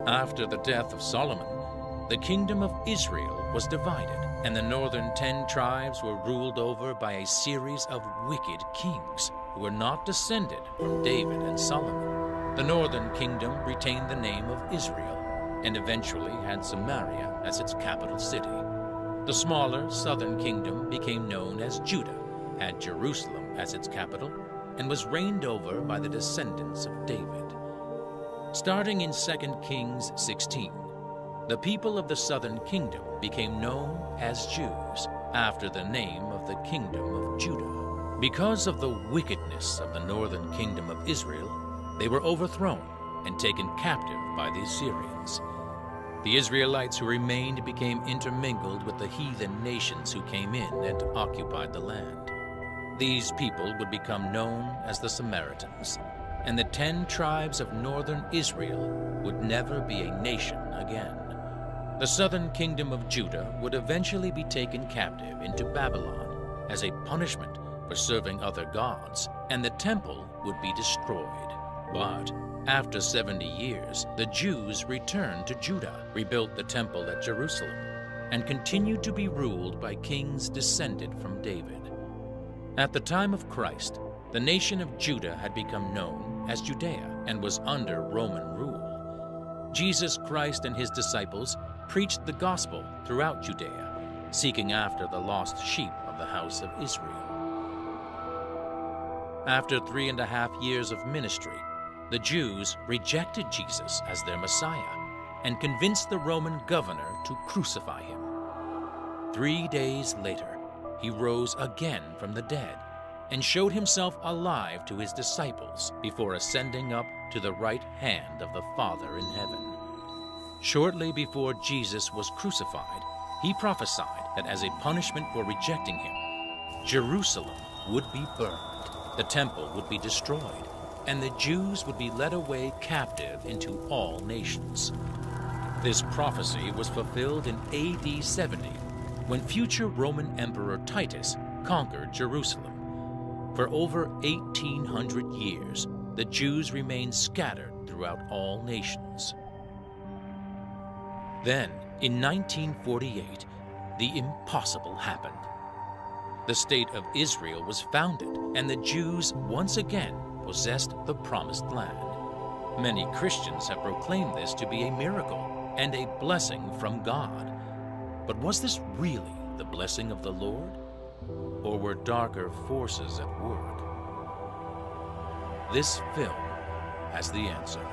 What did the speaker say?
After the death of Solomon, the kingdom of Israel was divided, and the northern 10 tribes were ruled over by a series of wicked kings who were not descended from David and Solomon. The northern kingdom retained the name of Israel and eventually had Samaria as its capital city. The smaller southern kingdom became known as Judah, had Jerusalem as its capital, and was reigned over by the descendants of David. Starting in 2 Kings 16, the people of the southern kingdom became known as Jews, after the name of the kingdom of Judah. Because of the wickedness of the northern kingdom of Israel, they were overthrown and taken captive by the Assyrians. The Israelites who remained became intermingled with the heathen nations who came in and occupied the land. These people would become known as the Samaritans, and the 10 tribes of northern Israel would never be a nation again. The southern kingdom of Judah would eventually be taken captive into Babylon as a punishment for serving other gods, and the temple would be destroyed. But after 70 years, the Jews returned to Judah, rebuilt the temple at Jerusalem, and continued to be ruled by kings descended from David. At the time of Christ, the nation of Judah had become known as Judea and was under Roman rule. Jesus Christ and his disciples preached the gospel throughout Judea, seeking after the lost sheep of the house of Israel. After 3.5 years of ministry, the Jews rejected Jesus as their Messiah and convinced the Roman governor to crucify him. 3 days later, he rose again from the dead and showed himself alive to his disciples before ascending up to the right hand of the Father in heaven. Shortly before Jesus was crucified, he prophesied that as a punishment for rejecting him, Jerusalem would be burned, the temple would be destroyed, and the Jews would be led away captive into all nations. This prophecy was fulfilled in AD 70, when future Roman Emperor Titus conquered Jerusalem. For over 1,800 years, the Jews remained scattered throughout all nations. Then, in 1948, the impossible happened. The state of Israel was founded, and the Jews once again possessed the promised land. Many Christians have proclaimed this to be a miracle and a blessing from God. But was this really the blessing of the Lord? Or were darker forces at work? This film has the answer.